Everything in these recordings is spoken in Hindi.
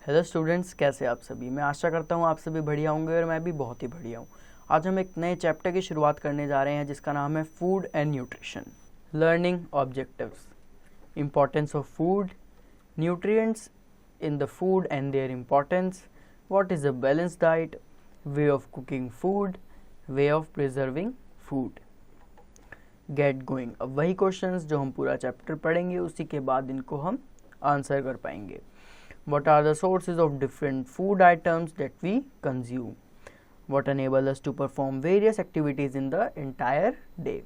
हेलो स्टूडेंट्स, कैसे आप सभी। मैं आशा करता हूँ आप सभी बढ़िया होंगे और मैं भी बहुत ही बढ़िया हूँ। आज हम एक नए चैप्टर की शुरुआत करने जा रहे हैं जिसका नाम है food and nutrition. Learning objectives, importance of food, nutrients in the food and there importance, what is a balance diet, way of cooking food, way of preserving food. Get going. अब वही क्वेश्चंस जो हम पूरा चैप्टर पढ़ेंगे उसी के बाद इनको हम आंसर कर पाएंगे। What are the sources of different food items that we consume? What enable us to perform various activities in the entire day?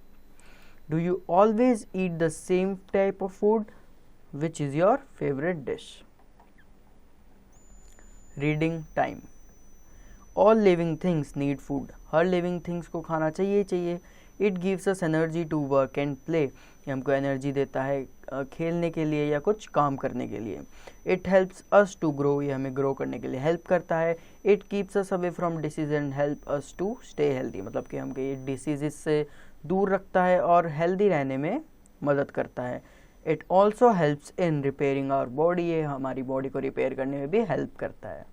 Do you always eat the same type of food? Which is your favorite dish? Reading time. All living things need food. Her living things को खाना चाहिए। It gives us energy to work and play. ये हमको एनर्जी देता है खेलने के लिए या कुछ काम करने के लिए। It helps us to grow. ये हमें ग्रो करने के लिए हेल्प करता है। It keeps us away from disease and help us to stay healthy. मतलब कि हमको ये डिसीजेस से दूर रखता है और हेल्दी रहने में मदद करता है। It also helps in repairing our body. ये हमारी बॉडी को रिपेयर करने में भी हेल्प करता है।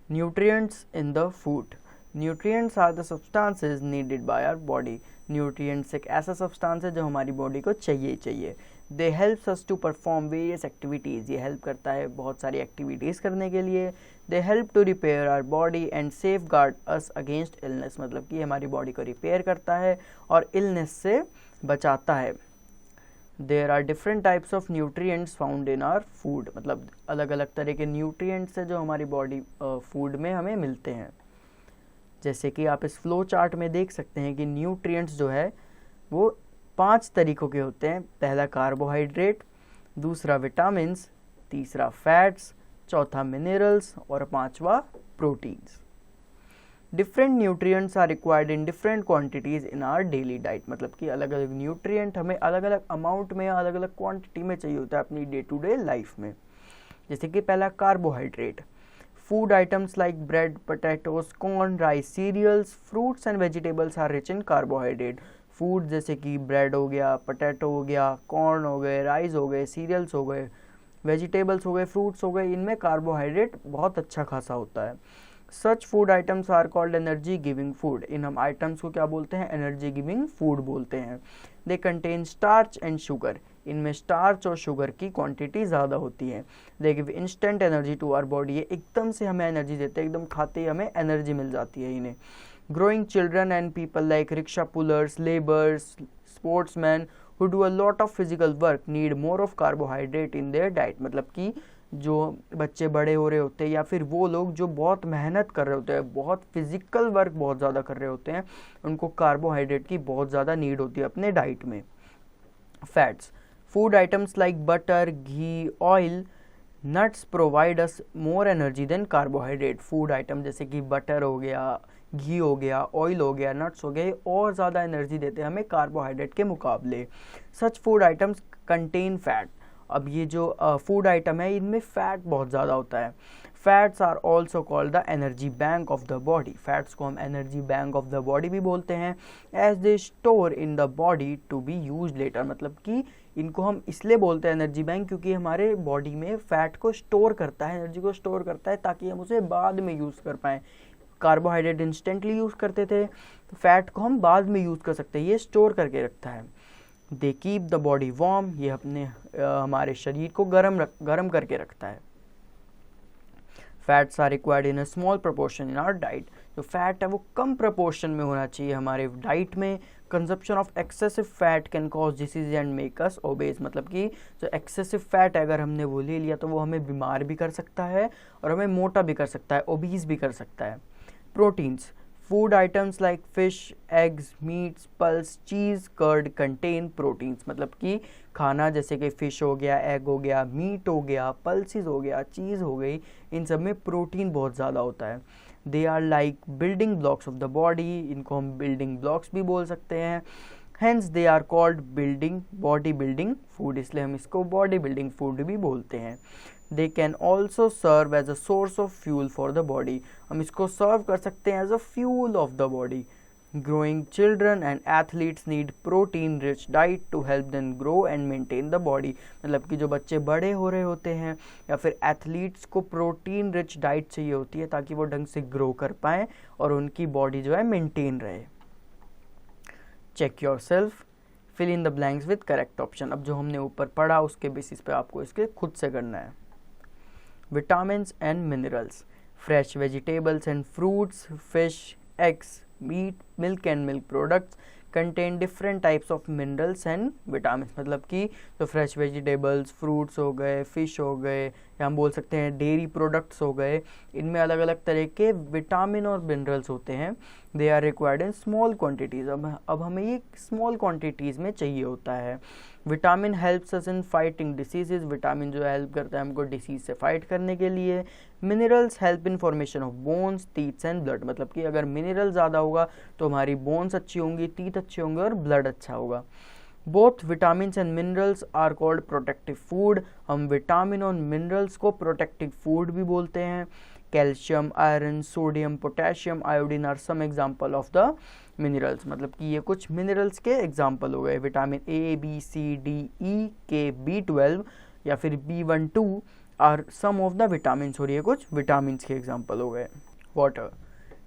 Nutrients in the food. Nutrients are the substances needed by our body. Nutrients एक ऐसा सब्सटेंस है जो हमारी बॉडी को चाहिए। They helps us to perform various activities. ये हेल्प करता है बहुत सारी एक्टिविटीज़ करने के लिए। They help to repair our body and safeguard us against illness. मतलब कि हमारी बॉडी को रिपेयर करता है और इलनेस से बचाता है। There are different types of nutrients found in our food. मतलब अलग अलग तरह के न्यूट्रिएंट्स है जो हमारी बॉडी फूड में हमें मिलते हैं। जैसे कि आप इस फ्लो चार्ट में देख सकते हैं कि न्यूट्रिएंट्स जो है वो 5 तरीकों के होते हैं। पहला कार्बोहाइड्रेट, दूसरा विटामिन्स, तीसरा फैट्स, चौथा मिनरल्स और पांचवा proteins. Different nutrients are required in different quantities in our daily diet. मतलब कि अलग अलग न्यूट्रिएंट हमें अलग अलग अमाउंट में अलग अलग क्वांटिटी में चाहिए होता है अपनी डे टू डे लाइफ में। जैसे कि पहला carbohydrate. Food items like bread, potatoes, corn, rice, cereals, fruits and vegetables are rich in carbohydrate. Food जैसे कि bread हो गया, potato हो गया, corn हो गए, rice हो गए, cereals हो गए, vegetables हो गए, fruits हो गए, इनमें कार्बोहाइड्रेट बहुत अच्छा खासा होता है। Such food items are called energy giving food. इन हम आइटम्स को क्या बोलते हैं? एनर्जी गिविंग फूड बोलते हैं। They contain starch and sugar. इनमें स्टार्च और शुगर की क्वांटिटी ज़्यादा होती है। They give instant energy to our body. ये एकदम से हमें एनर्जी देते हैं, एकदम खाते ही हमें एनर्जी मिल जाती है इन्हें। Growing children and people like rickshaw pullers, laborers, sportsmen who do a lot of physical work need more of carbohydrate in their diet. मतलब कि जो बच्चे बड़े हो रहे होते हैं या फिर वो लोग जो बहुत मेहनत कर रहे होते हैं, बहुत फिजिकल वर्क बहुत ज़्यादा कर रहे होते हैं, उनको कार्बोहाइड्रेट की बहुत ज़्यादा नीड होती है अपने डाइट में। Fats. Food items like butter, ghee, oil, nuts provide us more energy than carbohydrate. Food item जैसे कि बटर हो गया, घी हो गया, ऑयल हो गया, नट्स हो गए, और ज़्यादा एनर्जी देते हैं हमें कार्बोहाइड्रेट के मुकाबले। सच फूड आइटम्स कंटेन फैट। अब ये जो फूड आइटम है इनमें फैट बहुत ज़्यादा होता है। Fats are also called the energy bank of the body. Fats को हम energy bank of the body भी बोलते हैं। As they store in the body to be use later. मतलब कि इनको हम इसलिए बोलते हैं एनर्जी बैंक क्योंकि हमारे बॉडी में फैट को स्टोर करता है, एनर्जी को स्टोर करता है ताकि हम उसे बाद में यूज़ कर पाएँ। कार्बोहाइड्रेट इंस्टेंटली यूज़ करते थे, तो फैट को हम बाद में यूज़ कर सकते हैं, ये स्टोर करके रखता है। They keep the body warm. ये अपने हमारे शरीर को गर्म करके रखता है। Fats are required in a small proportion in our diet. जो फैट है वो कम प्रोपोर्शन में होना चाहिए हमारे डाइट में। Consumption of excessive fat can cause disease and make us obese. मतलब कि जो एक्सेसिव फैट है अगर हमने वो ले लिया तो वो हमें बीमार भी कर सकता है और हमें मोटा भी कर सकता है, ओबीस भी कर सकता है। Proteins. Food items like fish, eggs, meats, pulse, cheese, curd contain proteins. मतलब कि खाना जैसे कि फिश हो गया, एग हो गया, मीट हो गया, पल्सेस हो गया, चीज़ हो गई, इन सब में प्रोटीन बहुत ज़्यादा होता है। They are like building blocks of the body. इनको हम बिल्डिंग ब्लॉक्स भी बोल सकते हैं। Hence they are called body building food. इसलिए हम इसको बॉडी बिल्डिंग फूड भी बोलते हैं। They can also serve as a source of fuel for the body. हम इसको सर्व कर सकते हैं as a fuel of the body. Growing children and athletes need protein rich diet to help them grow and maintain the body. मतलब कि जो बच्चे बड़े हो रहे होते हैं या फिर एथलीट्स को प्रोटीन रिच डाइट चाहिए होती है ताकि वो ढंग से ग्रो कर पाएँ और उनकी बॉडी जो है मेंटेन रहे. Check yourself, fill in the blanks with correct option. अब जो हमने ऊपर पढ़ा उसके बेसिस पे आपको इसके खुद से करना है. Vitamins and minerals. Fresh vegetables and fruits, fish, eggs, meat, milk and milk products contain different types of minerals and vitamins. मतलब कि जो फ्रेश वेजिटेबल्स, फ्रूट्स हो गए, फिश हो गए, या हम बोल सकते हैं डेयरी प्रोडक्ट्स हो गए, इनमें अलग अलग तरह के विटामिन और मिनरल्स होते हैं. They are required in small quantities. अब हमें ये स्मॉल क्वांटिटीज़ में चाहिए होता है. Vitamin helps us in fighting diseases. Vitamin जो हेल्प करता है हमको डिसीज से फाइट करने के लिए. Minerals help in formation of bones, teeths and blood. मतलब कि अगर मिनरल ज़्यादा होगा तो हमारी बोन्स अच्छी होंगी, टीथ अच्छे होंगे और ब्लड अच्छा होगा. Both vitamin and minerals are called protective food. हम विटामिन और मिनरल्स को प्रोटेक्टिव फूड भी बोलते हैं. Calcium, iron, sodium, potassium, iodine are some example of the minerals. मतलब कि ये कुछ मिनरल्स के एग्जाम्पल हो गए. Vitamin A, B, C, D, E, K, B12 या फिर B12 are some of the vitamins. और ये कुछ विटामिन्स के एग्जाम्पल हो गए. Water.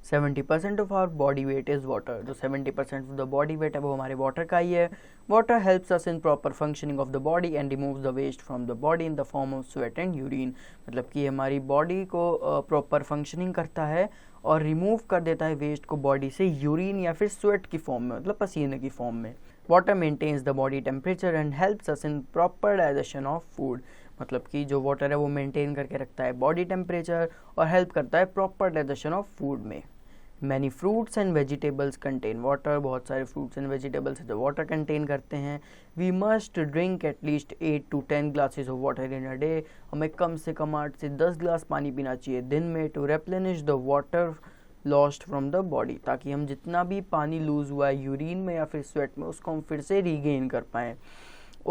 70% of our body weight is water. जो 70% ऑफ द बॉडी वेट है वो हमारे वाटर का ही है. Water helps us in proper functioning of the body and removes the waste from the body in the form of sweat and urine. मतलब कि हमारी बॉडी को प्रॉपर फंक्शनिंग करता है और रिमूव कर देता है वेस्ट को बॉडी से यूरिन या फिर स्वेट की फॉर्म में, मतलब पसीने की फॉर्म में. Water maintains the body temperature and helps us in proper digestion of food. मतलब कि जो वाटर है वो मेंटेन करके रखता है बॉडी टेम्परेचर और हेल्प करता है प्रॉपर डाइजेशन ऑफ फूड में. Many fruits and vegetables contain water. बहुत सारे फ्रूट्स एंड वेजिटेबल्स है जो वाटर कंटेन करते हैं. We must drink at least 8 to 10 glasses of water in a day. हमें कम से कम 8 से 10 ग्लास पानी पीना चाहिए दिन में. To replenish the water lost from the body. ताकि हम जितना भी पानी लूज हुआ है यूरिन में या फिर स्वेट में उसको हम फिर से रीगेन कर पाएँ.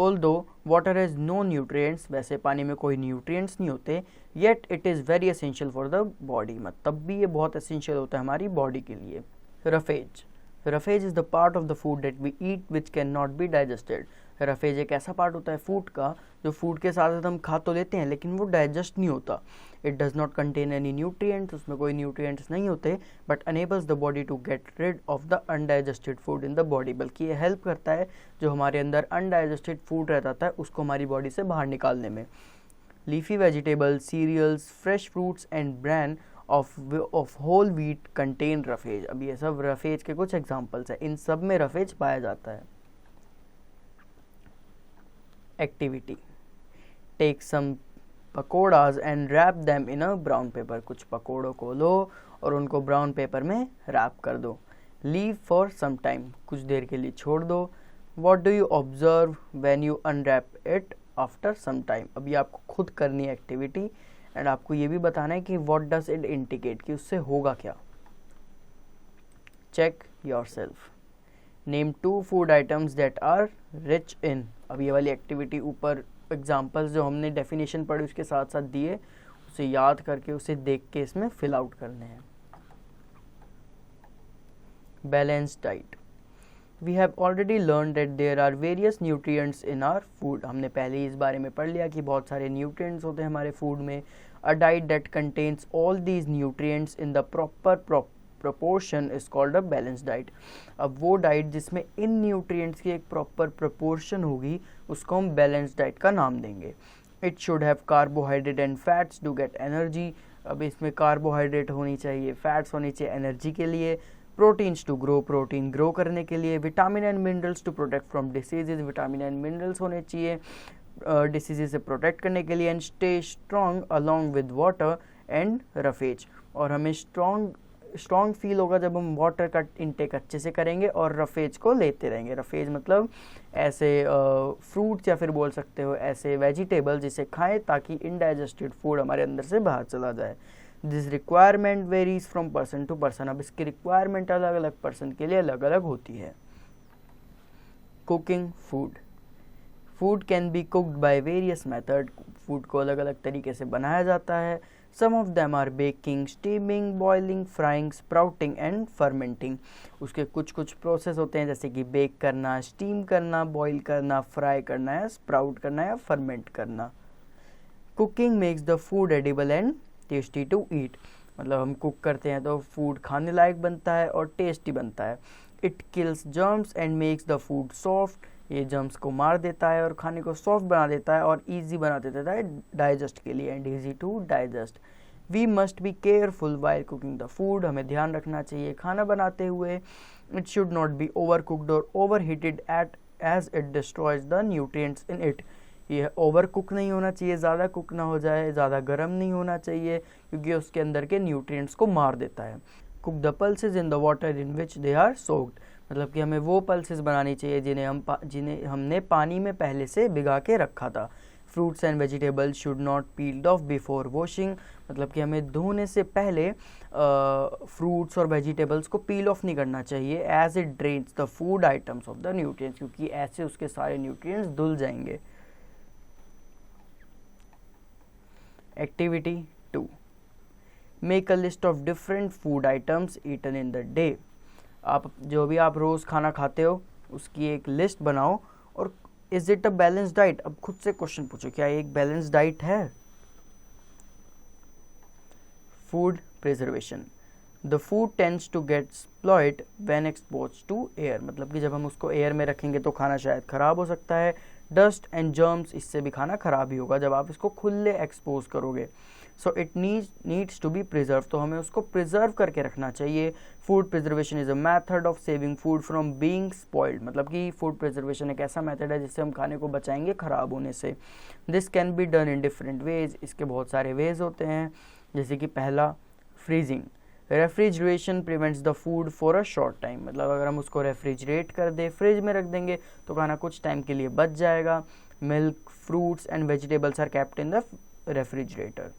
Although water has no nutrients, वैसे पानी में कोई न्यूट्रिएंट्स नहीं होते, yet it is very essential for the body. मतलब तब भी ये बहुत एसेंशियल होता है हमारी बॉडी के लिए. Roughage. Roughage is the part of the food that we eat which can not be digested. Roughage एक ऐसा पार्ट होता है फूड का जो फूड के साथ साथ हम खा तो लेते हैं लेकिन वो डाइजेस्ट नहीं होता. It does not contain any nutrients. उसमें कोई न्यूट्रिएंट्स नहीं होते but enables the body to get rid of the undigested food in the body. बल्कि ये हेल्प करता है जो हमारे अंदर अनडाइजेस्टेड फूड रहता है उसको हमारी बॉडी से बाहर निकालने में. Leafy vegetables, cereals, fresh fruits and bran of whole wheat contain roughage. अब ये सब रफेज के कुछ एग्जाम्पल्स हैं. इन सब में रफेज पाया जाता है. Activity. Take some pakoras and wrap them in a brown paper. कुछ पकौड़ों को लो और उनको ब्राउन पेपर में रैप कर दो. Leave for some time. कुछ देर के लिए छोड़ दो. What do you observe when you unwrap it after some time. अभी आपको खुद करनी है एक्टिविटी एंड आपको ये भी बताना है कि व्हाट डज इट इंडिकेट, कि उससे होगा क्या. Check yourself. Name 2 food items that are rich in. अब ये वाली एक्टिविटी ऊपर एग्जाम्पल्स जो हमने डेफिनेशन पढ़ी उसके साथ साथ दिए, उसे याद करके उसे देख के इसमें फिल आउट करने हैं. Balanced diet. We have already learn that there are various nutrients in our food. हमने पहले ही इस बारे में पढ़ लिया कि बहुत सारे न्यूट्रिएंट्स होते हैं हमारे फूड में. A diet that contains all these nutrients in the proper proportion is called a balanced diet. अब वो डाइट जिसमें इन न्यूट्रिएंट्स की एक प्रॉपर प्रोपोर्शन होगी उसको हम बैलेंस्ड डाइट का नाम देंगे. It should have carbohydrate and fats to get energy. अब इसमें कार्बोहाइड्रेट होनी चाहिए, फैट्स होनी चाहिए एनर्जी के लिए. Proteins to grow, protein grow करने के लिए. Vitamin and minerals to protect from diseases. Vitamin and minerals होने चाहिए डिसीजेज से प्रोटेक्ट करने के लिए. And stay strong along with water and roughage. और हमें स्ट्रॉन्ग फील होगा जब हम वाटर का इंटेक अच्छे से करेंगे और रफेज को लेते रहेंगे. रफेज मतलब ऐसे फ्रूट्स या फिर बोल सकते हो ऐसे वेजिटेबल जिसे खाएं ताकि इनडाइजेस्टेड फूड हमारे अंदर से बाहर चला जाए. This requirement varies from person to person. अब इसकी रिक्वायरमेंट अलग अलग पर्सन के लिए अलग अलग होती है. Cooking food. Food can be cooked by various method. Food को अलग अलग तरीके से बनाया जाता है. Some of them are baking, steaming, boiling, frying, sprouting and fermenting. उसके कुछ प्रोसेस होते हैं जैसे कि बेक करना, स्टीम करना, बॉईल करना, फ्राई करना या स्प्राउट करना या फर्मेंट करना. Cooking makes the food edible and tasty to eat. मतलब हम कुक करते हैं तो फूड खाने लायक बनता है और टेस्टी बनता है. It kills germs and makes the food soft. ये जर्म्स को मार देता है और खाने को सॉफ्ट बना देता है और इजी बना देता है डाइजेस्ट के लिए and easy to digest. We must be careful while cooking the food. हमें ध्यान रखना चाहिए खाना बनाते हुए. It should not be over cooked और over heated at as it destroys the nutrients in it. ये ओवर कुक नहीं होना चाहिए, ज़्यादा कुक ना हो जाए, ज़्यादा गर्म नहीं होना चाहिए क्योंकि उसके अंदर के न्यूट्रिएंट्स को मार देता है. Cook the pulses in the water in which they are soaked. मतलब कि हमें वो पल्सेस बनानी चाहिए जिन्हें हमने पानी में पहले से भिगा के रखा था. Fruits and vegetables should not peeled of before washing. मतलब कि हमें धोने से पहले फ्रूट्स और वेजिटेबल्स को पील ऑफ नहीं करना चाहिए as it drains the food items of the nutrients, क्योंकि ऐसे उसके सारे न्यूट्रिएंट्स धुल जाएंगे. Activity 2. Make a list of different food items eaten in the day. आप जो भी आप रोज़ खाना खाते हो उसकी एक लिस्ट बनाओ और is it a balance diet. अब खुद से क्वेश्चन पूछो, क्या ये एक बैलेंस डाइट है? Food preservation. The food tends to get spoiled when exposed to air. मतलब कि जब हम उसको एयर में रखेंगे तो खाना शायद ख़राब हो सकता है. डस्ट एंड जर्म्स, इससे भी खाना ख़राब ही होगा जब आप इसको खुले एक्सपोज करोगे. So it needs to be preserve. तो हमें उसको प्रिजर्व करके रखना चाहिए. Food preservation is a method of saving food from being spoiled. मतलब कि फूड प्रिजर्वेशन एक ऐसा मेथड है जिससे हम खाने को बचाएंगे ख़राब होने से. This can be done in different ways. इसके बहुत सारे वेज होते हैं, जैसे कि पहला freezing. Refrigeration prevents the food for a short time. मतलब अगर हम उसको रेफ्रिजरेट कर दें, फ्रिज में रख देंगे तो खाना कुछ टाइम के लिए बच जाएगा. Milk, fruits and vegetables are kept in the refrigerator.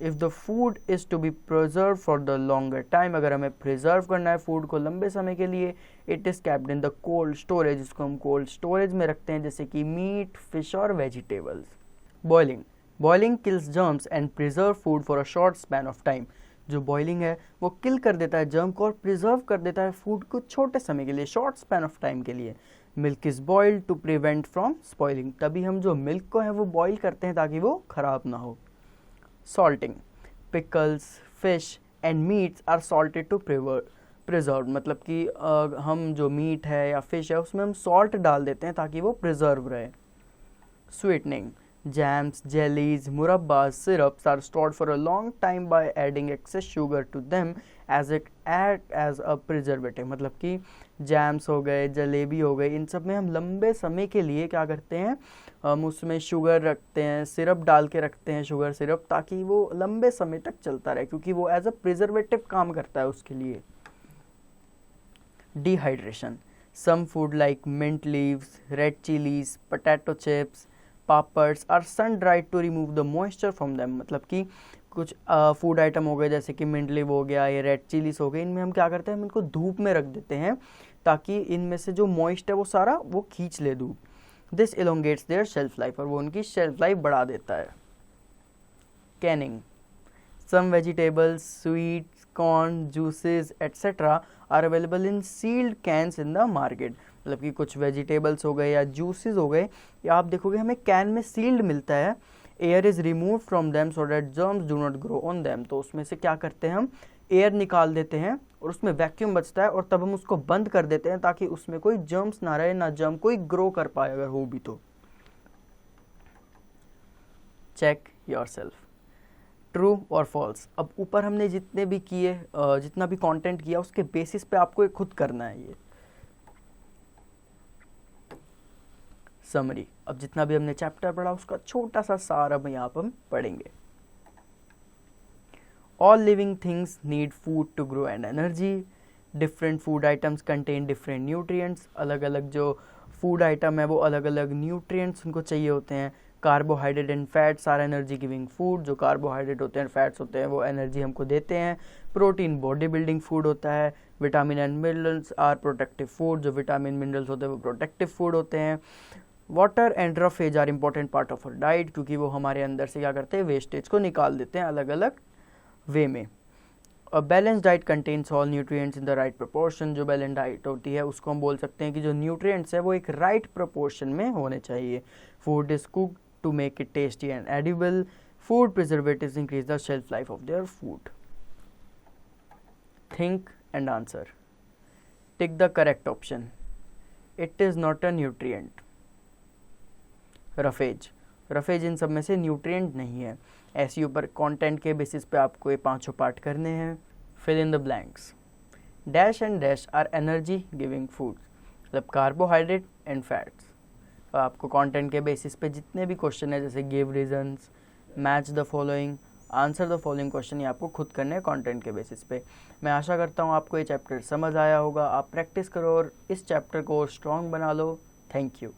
If the food is to be preserve for the longer time. अगर हमें प्रिजर्व करना है फूड को लंबे समय के लिए, it is kept in the cold storage. इसको हम कोल्ड स्टोरेज में रखते हैं, जैसे कि मीट, फिश और vegetables. Boiling kills germs and preserve food for a short span of time. जो बॉइलिंग है वो किल कर देता है जर्म को और प्रिजर्व कर देता है फूड को छोटे समय के लिए, शॉर्ट स्पैन ऑफ टाइम के लिए. Milk is boiled to prevent from spoiling. तभी हम जो मिल्क को है वो बॉईल करते हैं ताकि वो ख़राब ना हो. Salting. Pickles, fish and meats are salted to preserve. मतलब कि हम जो मीट है या फिश है उसमें हम सॉल्ट डाल देते हैं ताकि वो प्रिजर्व रहे. Sweetening. Jams, jellies, murabbas, syrups are stored for a long time by adding excess sugar to them as it act as a preservative. मतलब कि जैम्स हो गए, जलेबी हो गई, इन सब में हम लंबे समय के लिए क्या करते हैं, हम उसमें शुगर रखते हैं, सिरप डाल के रखते हैं, शुगर सिरप, ताकि वो लंबे समय तक चलता रहे क्योंकि वो एज अ प्रिजर्वेटिव काम करता है उसके लिए. Dehydration. Some food like mint leaves, red chilies, potato chips, papads are sun dried to remove the moisture from them. मतलब कि कुछ फूड आइटम हो गए जैसे कि मिंट लीव हो गया, ये रेड चिलीज हो गई, इनमें हम क्या करते हैं, हम इनको धूप में रख देते हैं ताकि इनमें से जो मॉइस्ट है वो सारा वो खींच ले धूप. This elongates their shelf life. और वो उनकी शेल्फ लाइफ बढ़ा देता है. Canning. Some vegetables, sweets, corn, juices etcetera are available in sealed cans in the market. मतलब कि कुछ वेजिटेबल्स हो गए या जूसेस हो गए, या आप देखोगे हमें कैन में सील्ड मिलता है. Air is remove from them so that germs do not grow on them. तो उसमें से क्या करते हैं, हम एयर निकाल देते हैं और उसमें वैक्यूम बचता है और तब हम उसको बंद कर देते हैं ताकि उसमें कोई जर्म्स ना रहे, ना जर्म कोई ग्रो कर पाए अगर हो भी तो. Check yourself. ट्रू और फॉल्स. अब ऊपर हमने जितने भी किए, जितना भी कंटेंट किया उसके बेसिस पे आपको खुद करना है ये. समरी. अब जितना भी हमने चैप्टर पढ़ा उसका छोटा सा सार अब यहाँ पर हम पढ़ेंगे. All living things need food to grow and energy. Different food items contain different nutrients. अलग अलग जो फूड आइटम है वो अलग अलग न्यूट्रिएंट्स उनको चाहिए होते हैं. Carbohydrate and fats are energy giving food. जो कार्बोहाइड्रेट होते हैं, फैट्स होते हैं, वो एनर्जी हमको देते हैं. प्रोटीन बॉडी बिल्डिंग फूड होता है. Vitamin and minerals are protective food. जो विटामिन मिनरल्स होते हैं वो प्रोटेक्टिव फूड होते हैं. Water and roughage are important part of our diet, क्योंकि वो हमारे अंदर से क्या करते हैं, वेस्टेज को निकाल देते हैं अलग अलग वे में। अ balance diet contains all nutrients in the right proportion. जो बैलेंस डाइट होती है उसको हम बोल सकते हैं कि जो न्यूट्रिएंट्स है वो एक राइट प्रोपोर्शन में होने चाहिए। Food is cooked to make it tasty and edible. Food preservatives increase the shelf life of their food. Think and answer. Tick the correct option. It is not a nutrient. Roughage, roughage इन सब में से न्यूट्रिएंट नहीं है। ऐसे ऊपर कंटेंट के बेसिस पे आपको ये पांचों पार्ट करने हैं। Fill in the blanks. Dash and dash are energy giving foods, मतलब कार्बोहाइड्रेट एंड फैट्स। आपको कंटेंट के बेसिस पे जितने भी क्वेश्चन है, जैसे give reasons, match the following, answer the following question, ये आपको खुद करने हैं कंटेंट के बेसिस पे। मैं आशा करता हूँ आपको ये चैप्टर समझ आया होगा। आप प्रैक्टिस करो और इस चैप्टर को स्ट्रॉन्ग बना लो। Thank you.